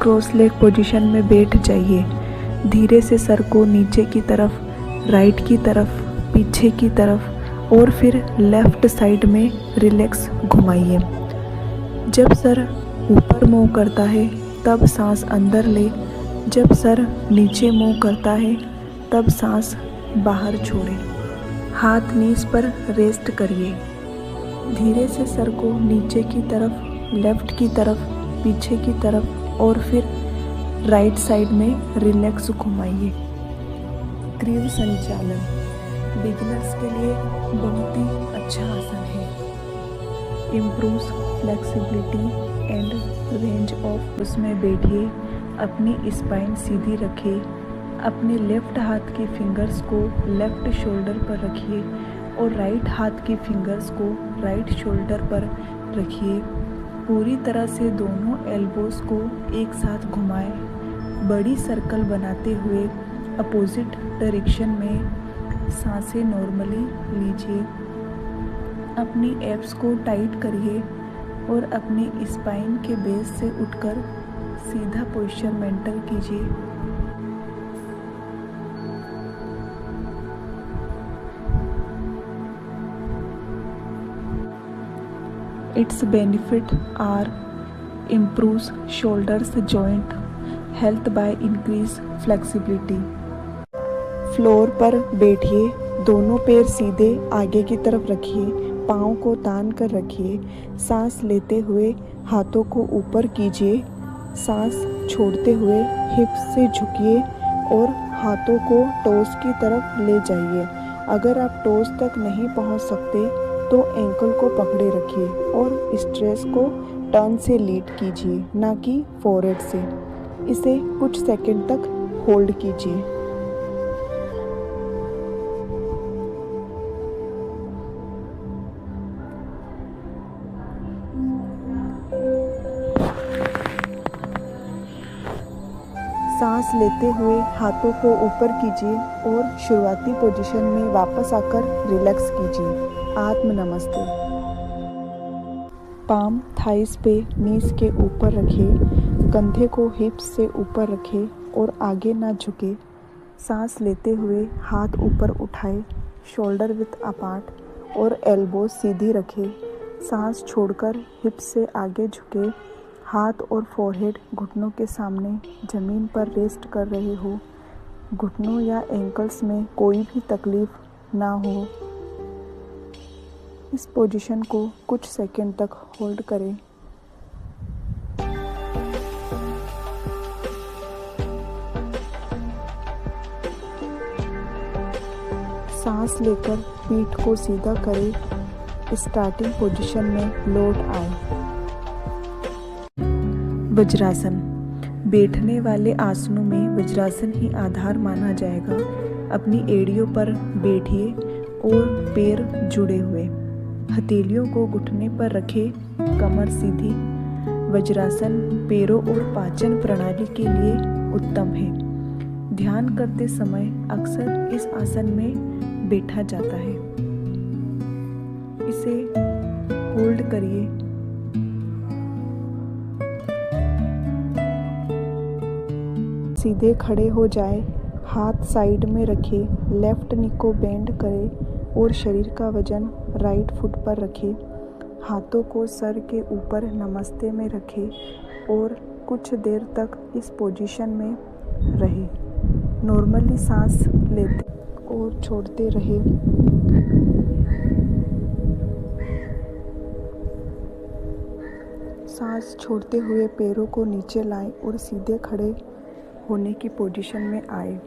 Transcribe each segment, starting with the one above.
Cross leg position में बैठ जाइए। धीरे से सर को नीचे की तरफ, राइट की तरफ, पीछे की तरफ और फिर लेफ़्ट साइड में रिलैक्स घुमाइए। जब सर ऊपर मूव करता है तब सांस अंदर ले, जब सर नीचे मूव करता है तब सांस बाहर छोड़ें। हाथ नीज पर रेस्ट करिए। धीरे से सर को नीचे की तरफ, लेफ़्ट की तरफ, पीछे की तरफ और फिर राइट साइड में रिलैक्स घुमाइए। ग्रीव संचालन बिगिनर्स के लिए बहुत ही अच्छा आसन है। Improves flexibility and range of. उसमें बैठिए, अपनी स्पाइन सीधी रखिए, अपने लेफ़्ट हाथ की फिंगर्स को लेफ़्ट शोल्डर पर रखिए और राइट हाथ की फिंगर्स को राइट शोल्डर पर रखिए। पूरी तरह से दोनों एल्बोस को एक साथ घुमाएं। बड़ी सर्कल बनाते हुए अपोजिट डायरेक्शन में सांसें नॉर्मली लीजिए। अपनी एब्स को टाइट करिए और अपनी स्पाइन के बेस से उठकर सीधा पोस्चर मेंटेन कीजिए। Its benefit are improves shoulders joint health by increase flexibility। Floor पर बैठिए, दोनों पैर सीधे आगे की तरफ रखिए, पाँव को तान कर रखिए। सांस लेते हुए हाथों को ऊपर कीजिए, सांस छोड़ते हुए हिप्स से झुकिए और हाथों को टोस की तरफ ले जाइए। अगर आप टोस तक नहीं पहुंच सकते तो एंकल को पकड़े रखिए और स्ट्रेस को टर्न से लीड कीजिए, ना कि फोरहेड से। इसे कुछ सेकंड तक होल्ड कीजिए। सांस लेते हुए हाथों को ऊपर कीजिए और शुरुआती पोजीशन में वापस आकर रिलैक्स कीजिए। आत्म नमस्ते। पाम थाइस पे नीज के ऊपर रखिए, कंधे को हिप्स से ऊपर रखें और आगे ना झुके। सांस लेते हुए हाथ ऊपर उठाए, शोल्डर विथ अपार्ट और एल्बो सीधी रखें। सांस छोड़कर हिप्स से आगे झुके। हाथ और फोरहेड घुटनों के सामने ज़मीन पर रेस्ट कर रहे हो। घुटनों या एंकल्स में कोई भी तकलीफ ना हो। इस पोजीशन को कुछ सेकंड तक होल्ड करें। सांस लेकर पीठ को सीधा करें। स्टार्टिंग पोजीशन में लौट आए। वज्रासन बैठने वाले आसनों में वज्रासन ही आधार माना जाएगा। अपनी एड़ियों पर बैठिए और पैर जुड़े हुए, हथेलियों को घुटने पर रखें, कमर सीधी। वज्रासन पैरों और पाचन प्रणाली के लिए उत्तम है। ध्यान करते समय अक्सर इस आसन में बैठा जाता है। इसे होल्ड करिए। सीधे खड़े हो जाए, हाथ साइड में रखें, लेफ्ट नी को बेंड करें और शरीर का वजन राइट फुट पर रखें। हाथों को सर के ऊपर नमस्ते में रखें और कुछ देर तक इस पोजीशन में रहें। नॉर्मली सांस लेते और छोड़ते रहें। सांस छोड़ते हुए पैरों को नीचे लाएं और सीधे खड़े होने की पोजीशन में आए।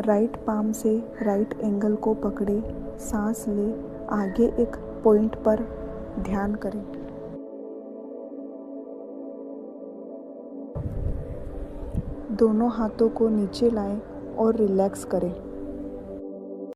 राइट पाम से राइट एंगल को पकड़े, सांस ले, आगे एक पॉइंट पर ध्यान करें। दोनों हाथों को नीचे लाएं और रिलैक्स करें।